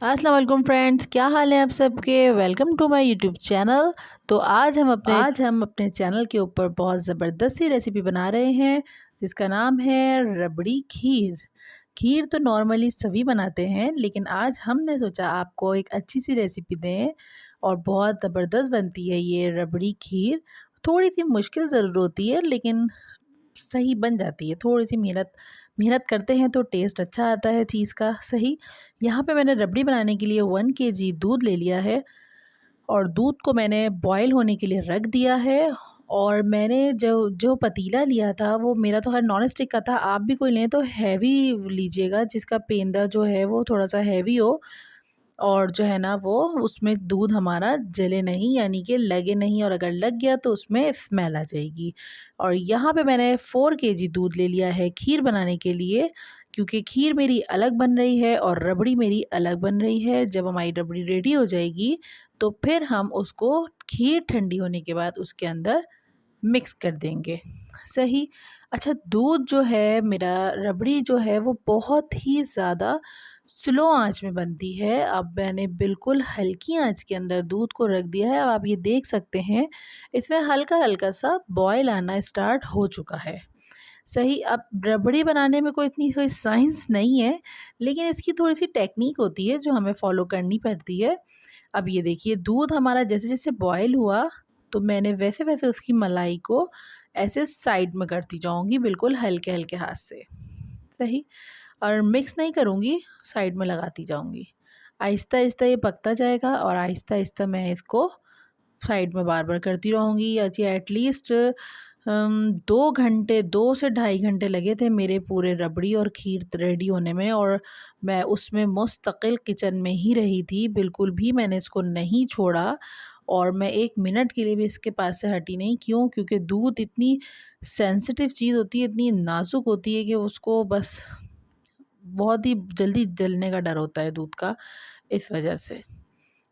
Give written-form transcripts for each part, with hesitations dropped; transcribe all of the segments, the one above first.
अस्सलाम वालेकुम फ्रेंड्स, क्या हाल है आप सबके। Welcome to my YouTube channel. तो आज हम अपने चैनल के ऊपर बहुत ज़बरदस्त सी रेसिपी बना रहे हैं जिसका नाम है रबड़ी खीर। खीर तो नॉर्मली सभी बनाते हैं, लेकिन आज हमने सोचा आपको एक अच्छी सी रेसिपी दें और बहुत ज़बरदस्त बनती है ये रबड़ी खीर। थोड़ी सी मुश्किल ज़रूर होती है, लेकिन सही बन जाती है। थोड़ी सी मेहनत मेहनत करते हैं तो टेस्ट अच्छा आता है चीज़ का। सही, यहाँ पे मैंने रबड़ी बनाने के लिए 1 केजी दूध ले लिया है और दूध को मैंने बॉयल होने के लिए रख दिया है। और मैंने जो जो पतीला लिया था वो मेरा तो खैर नॉन स्टिक का था, आप भी कोई लें तो हैवी लीजिएगा जिसका पेंदा जो है वो थोड़ा सा हैवी हो और जो है ना वो उसमें दूध हमारा जले नहीं, यानी कि लगे नहीं, और अगर लग गया तो उसमें स्मेल आ जाएगी। और यहाँ पे मैंने 4 केजी दूध ले लिया है खीर बनाने के लिए, क्योंकि खीर मेरी अलग बन रही है और रबड़ी मेरी अलग बन रही है। जब हमारी रबड़ी रेडी हो जाएगी तो फिर हम उसको खीर ठंडी होने के बाद उसके अंदर मिक्स कर देंगे। सही। अच्छा, दूध जो है मेरा, रबड़ी जो है वो बहुत ही ज़्यादा स्लो आंच में बनती है। अब मैंने बिल्कुल हल्की आंच के अंदर दूध को रख दिया है। अब आप ये देख सकते हैं इसमें हल्का हल्का सा बॉयल आना स्टार्ट हो चुका है। सही। अब रबड़ी बनाने में कोई साइंस नहीं है, लेकिन इसकी थोड़ी सी टेक्निक होती है जो हमें फॉलो करनी पड़ती है। अब ये देखिए दूध हमारा जैसे जैसे बॉयल हुआ तो मैंने वैसे वैसे उसकी मलाई को ऐसे साइड में करती जाऊंगी, बिल्कुल हल्के हल्के हाथ से। सही। और मिक्स नहीं करूँगी, साइड में लगाती जाऊंगी। आहिस्ता आहिस्ता ये पकता जाएगा और आहिस्ता आहिस्ता मैं इसको साइड में बार बार करती रहूँगी। जी एटलीस्ट 2 घंटे, 2 से ढाई घंटे लगे थे मेरे पूरे रबड़ी और खीर रेडी होने में। और मैं उसमें मुस्तकिल किचन में ही रही थी, बिल्कुल भी मैंने इसको नहीं छोड़ा और मैं 1 मिनट के लिए भी इसके पास से हटी नहीं। क्यों? क्योंकि दूध इतनी सेंसिटिव चीज़ होती है, इतनी नाजुक होती है कि उसको बस बहुत ही जल्दी जलने का डर होता है दूध का, इस वजह से।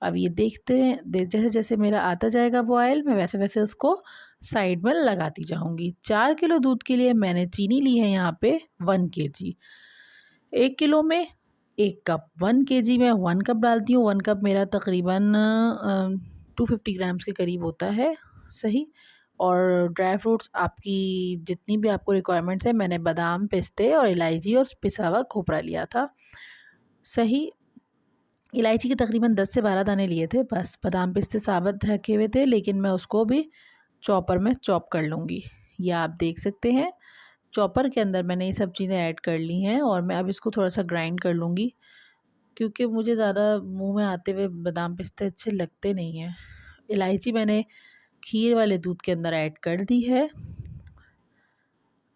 अब ये देखते हैं जैसे जैसे मेरा आता जाएगा बॉयल, मैं वैसे वैसे उसको साइड में लगाती जाऊंगी। 4 किलो दूध के लिए मैंने चीनी ली है यहाँ पे 1 केजी। 1 किलो में 1 कप, 1 केजी में 1 कप डालती हूँ। 1 कप मेरा तकरीबन 250 ग्राम्स के करीब होता है। सही। और ड्राई फ्रूट्स आपकी जितनी भी आपको रिक्वायरमेंट्स है, मैंने बादाम, पिस्ते और इलायची और पिसा हुआ खोपरा लिया था। सही। इलायची के तकरीबन 10 से 12 दाने लिए थे बस। बादाम पिस्ते साबुत रखे हुए थे, लेकिन मैं उसको भी चॉपर में चॉप कर लूँगी। ये आप देख सकते हैं चॉपर के अंदर मैंने ये सब चीज़ें ऐड कर ली हैं और मैं अब इसको थोड़ा सा ग्राइंड कर लूँगी, क्योंकि मुझे ज़्यादा मुंह में आते हुए बादाम पिस्ते अच्छे लगते नहीं हैं। इलायची मैंने खीर वाले दूध के अंदर ऐड कर दी है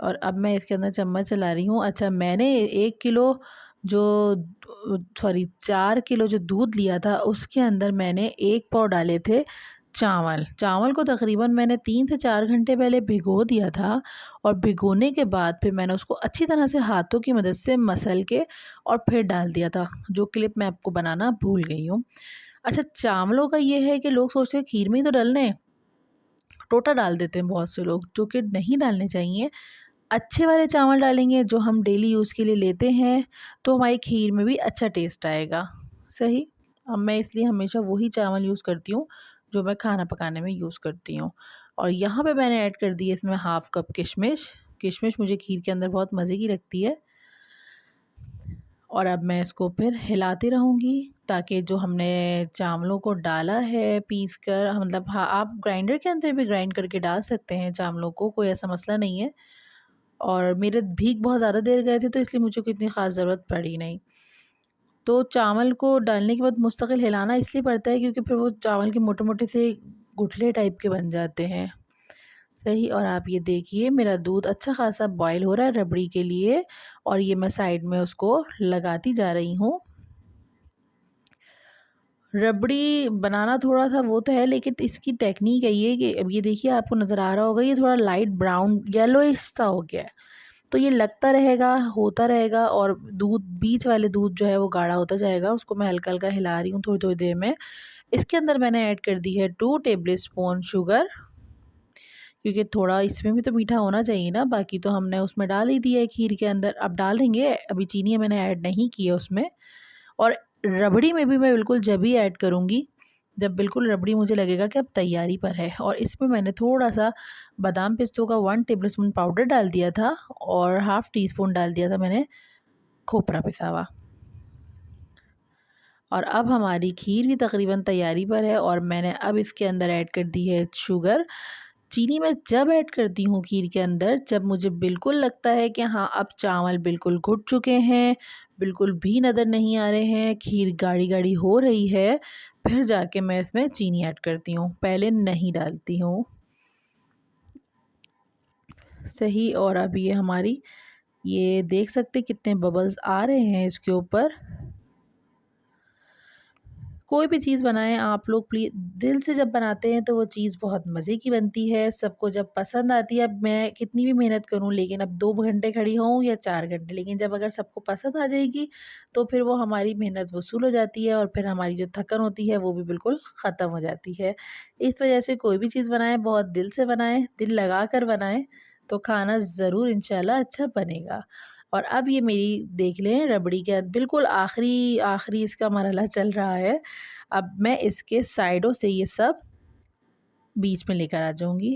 और अब मैं इसके अंदर चम्मच चला रही हूँ। अच्छा, मैंने 1 किलो जो 4 किलो जो दूध लिया था उसके अंदर मैंने 1 पाव डाले थे चावल। चावल को तकरीबन मैंने 3 से 4 घंटे पहले भिगो दिया था और भिगोने के बाद फिर मैंने उसको अच्छी तरह से हाथों की मदद से मसल के और फिर डाल दिया था, जो क्लिप मैं आपको बनाना भूल गई हूँ। अच्छा, चावलों का ये है कि लोग सोचते हैं खीर में ही तो डलने हैं, टोटा डाल देते हैं बहुत से लोग, जो कि नहीं डालने चाहिए। अच्छे वाले चावल डालेंगे जो हम डेली यूज़ के लिए लेते हैं तो हमारी खीर में भी अच्छा टेस्ट आएगा। सही। अब मैं इसलिए हमेशा वही चावल यूज़ करती हूँ जो मैं खाना पकाने में यूज़ करती हूँ। और यहाँ पे मैंने ऐड कर दी है इसमें 1/2 कप किशमिश। किशमिश मुझे खीर के अंदर बहुत मज़े की लगती है। और अब मैं इसको फिर हिलाती रहूँगी ताकि जो हमने चावलों को डाला है पीस कर, मतलब हाँ, आप ग्राइंडर के अंदर भी ग्राइंड करके डाल सकते हैं चावलों को, कोई ऐसा मसला नहीं है। और मेरे भीग बहुत ज़्यादा देर गए थे तो इसलिए मुझे कोई इतनी ख़ास ज़रूरत पड़ी नहीं। तो चावल को डालने के बाद मुस्तकिल हिलाना इसलिए पड़ता है क्योंकि फिर वो चावल के मोटे मोटे से गुठले टाइप के बन जाते हैं। सही। और आप ये देखिए मेरा दूध अच्छा ख़ासा बॉयल हो रहा है रबड़ी के लिए और ये मैं साइड में उसको लगाती जा रही हूँ। रबड़ी बनाना थोड़ा सा वो तो है, लेकिन इसकी टेक्निक है ये कि अब ये देखिए आपको नज़र आ रहा होगा ये थोड़ा लाइट ब्राउन येलोइश सा हो गया है। तो ये लगता रहेगा, होता रहेगा और दूध, बीच वाले दूध जो है वो गाढ़ा होता जाएगा। उसको मैं हल्का हल्का हिला रही हूँ थोड़ी थोड़ी देर में। इसके अंदर मैंने ऐड कर दी है 2 टेबल स्पून शुगर, क्योंकि थोड़ा इसमें भी तो मीठा होना चाहिए ना। बाकी तो हमने उसमें डाल ही दिया है खीर के अंदर, अब डाल देंगे। अभी चीनी मैंने ऐड नहीं की है उसमें। और रबड़ी में भी मैं बिल्कुल जब ही ऐड करूँगी जब बिल्कुल रबड़ी मुझे लगेगा कि अब तैयारी पर है। और इसमें मैंने थोड़ा-सा बादाम पिस्तों का 1 टेबलस्पून पाउडर डाल दिया था और हाफ़ टी स्पून डाल दिया था मैंने खोपरा पिसा हुआ। और अब हमारी खीर भी तकरीबन तैयारी पर है और मैंने अब इसके अंदर ऐड कर दी है शुगर। चीनी मैं जब ऐड करती हूँ खीर के अंदर, जब मुझे बिल्कुल लगता है कि हाँ, अब चावल बिल्कुल घुट चुके हैं, बिल्कुल भी नज़र नहीं आ रहे हैं, खीर गाढ़ी-गाढ़ी हो रही है, फिर जाके मैं इसमें चीनी ऐड करती हूँ, पहले नहीं डालती हूँ। सही। और अब ये हमारी, ये देख सकते कितने बबल्स आ रहे हैं इसके ऊपर। कोई भी चीज़ बनाएं आप लोग प्लीज़ दिल से, जब बनाते हैं तो वो चीज़ बहुत मज़े की बनती है, सबको जब पसंद आती है। अब मैं कितनी भी मेहनत करूं, लेकिन अब 2 घंटे खड़ी होऊं या 4 घंटे, लेकिन जब अगर सबको पसंद आ जाएगी तो फिर वो हमारी मेहनत वसूल हो जाती है और फिर हमारी जो थकन होती है वो भी बिल्कुल ख़त्म हो जाती है। इस वजह से कोई भी चीज़ बनाएं बहुत दिल से बनाएं, दिल लगा कर बनाएं, तो खाना ज़रूर इंशाल्लाह अच्छा बनेगा। और अब ये मेरी देख लें रबड़ी के बिल्कुल आखिरी आखिरी इसका मरहला चल रहा है। अब मैं इसके साइडों से ये सब बीच में लेकर आ जाऊँगी।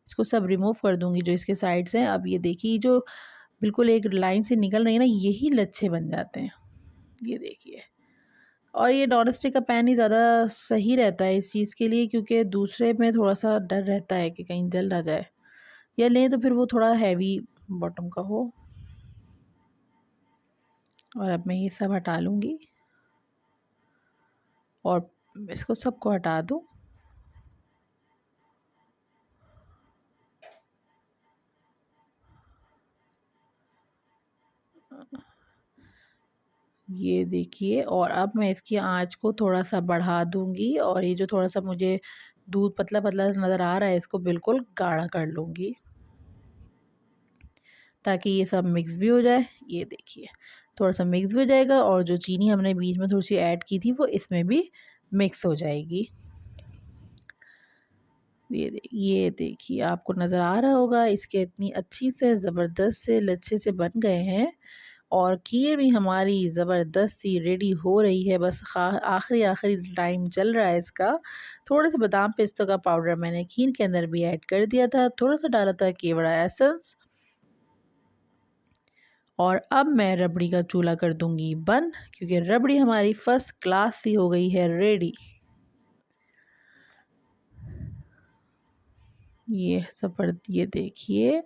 इसको सब रिमूव कर दूँगी जो इसके साइड्स हैं। अब ये देखिए जो बिल्कुल एक लाइन से निकल रही है ना, यही लच्छे बन जाते हैं। ये देखिए। और ये नॉन स्टिक का पैन ही ज़्यादा सही रहता है इस चीज़ के लिए, क्योंकि दूसरे में थोड़ा-सा डर रहता है कि कहीं जल ना जाए। या लें तो फिर वो थोड़ा हैवी बॉटम का हो। और अब मैं ये सब हटा लूँगी और इसको सबको हटा दूँ। ये देखिए। और अब मैं इसकी आँच को थोड़ा-सा बढ़ा दूँगी और ये जो थोड़ा-सा मुझे दूध पतला-पतला नज़र आ रहा है, इसको बिल्कुल गाढ़ा कर लूँगी, ताकि ये सब मिक्स भी हो जाए। ये देखिए, थोड़ा-सा मिक्स भी हो जाएगा और जो चीनी हमने बीच में थोड़ी-सी ऐड की थी वो इसमें भी मिक्स हो जाएगी। ये देखिए आपको नज़र आ रहा होगा, इसके इतनी अच्छी से ज़बरदस्त से लच्छे से बन गए हैं और खीर भी हमारी ज़बरदस्त सी रेडी हो रही है। बस आखिरी टाइम चल रहा है इसका। थोड़े से बादाम पिस्तों का पाउडर मैंने खीर के अंदर भी ऐड कर दिया था, थोड़ा सा डाला था केवड़ा एसेंस। और अब मैं रबड़ी का चूल्हा कर दूंगी बंद, क्योंकि रबड़ी हमारी फर्स्ट क्लास सी हो गई है रेडी। ये देखिए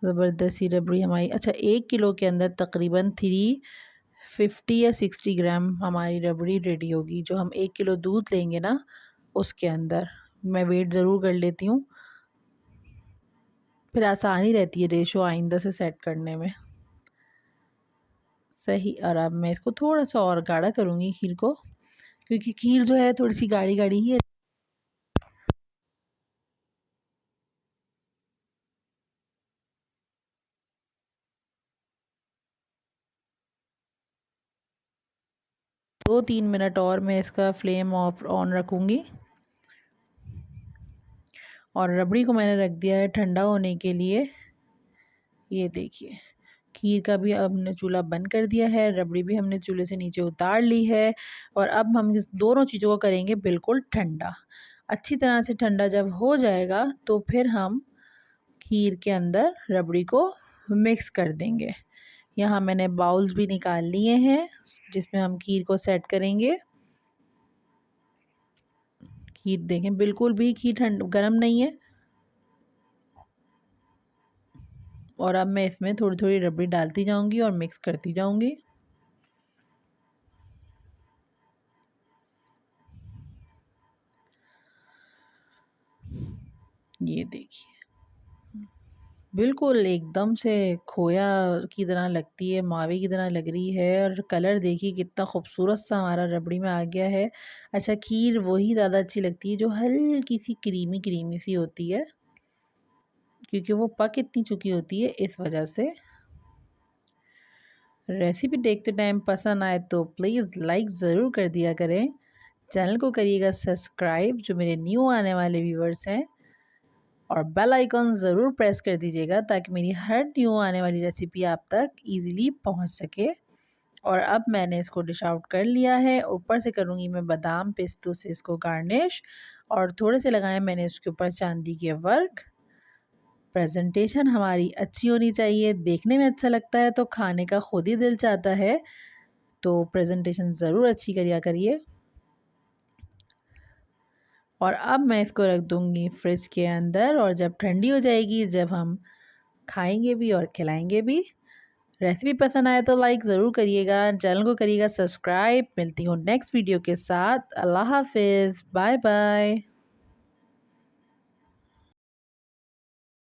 ज़बरदस्त सी रबड़ी हमारी। अच्छा, 1 किलो के अंदर तकरीबन 350 या 60 ग्राम हमारी रबड़ी रेडी होगी। जो हम 1 किलो दूध लेंगे ना, उसके अंदर मैं वेट ज़रूर कर लेती हूँ, फिर आसानी रहती है रेशो आइंदा से सेट करने में। सही। और अब मैं इसको थोड़ा सा और गाढ़ा करूँगी खीर को, क्योंकि खीर जो है थोड़ी सी गाढ़ी गाढ़ी ही है। 2-3 मिनट और मैं इसका फ्लेम ऑन रखूँगी। और रबड़ी को मैंने रख दिया है ठंडा होने के लिए। ये देखिए, खीर का भी अब हमने चूल्हा बंद कर दिया है, रबड़ी भी हमने चूल्हे से नीचे उतार ली है। और अब हम इस दोनों चीज़ों को करेंगे बिल्कुल ठंडा। अच्छी तरह से ठंडा जब हो जाएगा तो फिर हम खीर के अंदर रबड़ी को मिक्स कर देंगे। यहाँ मैंने बाउल्स भी निकाल लिए हैं जिसमें हम खीर को सेट करेंगे। खीर देखें, बिल्कुल भी खीर गर्म नहीं है। और अब मैं इसमें थोड़ी थोड़ी रबड़ी डालती जाऊंगी और मिक्स करती जाऊंगी। ये देखिए, बिल्कुल एकदम से खोया की तरह लगती है, मावे की तरह लग रही है। और कलर देखिए कितना खूबसूरत सा हमारा रबड़ी में आ गया है। अच्छा, खीर वही ज़्यादा अच्छी लगती है जो हल्की सी क्रीमी क्रीमी सी होती है, क्योंकि वो पक इतनी चुकी होती है इस वजह से। रेसिपी देखते टाइम पसंद आए तो प्लीज़ लाइक ज़रूर कर दिया करें। चैनल को करिएगा सब्सक्राइब जो मेरे न्यू आने वाले व्यूवर्स हैं, और बेल आइकन ज़रूर प्रेस कर दीजिएगा ताकि मेरी हर न्यू आने वाली रेसिपी आप तक इजीली पहुंच सके। और अब मैंने इसको डिश आउट कर लिया है। ऊपर से करूँगी मैं बादाम पिस्तों से इसको गार्निश, और थोड़े से लगाए मैंने इसके ऊपर चांदी के वर्क। प्रेजेंटेशन हमारी अच्छी होनी चाहिए, देखने में अच्छा लगता है तो खाने का खुद ही दिल चाहता है, तो प्रेजेंटेशन ज़रूर अच्छी करिया करिए। और अब मैं इसको रख दूँगी फ्रिज के अंदर, और जब ठंडी हो जाएगी, जब हम खाएंगे भी और खिलाएंगे भी। रेसिपी पसंद आए तो लाइक ज़रूर करिएगा, चैनल को करिएगा सब्सक्राइब। मिलती हूँ नेक्स्ट वीडियो के साथ। अल्लाह हाफिज़, बाय बाय।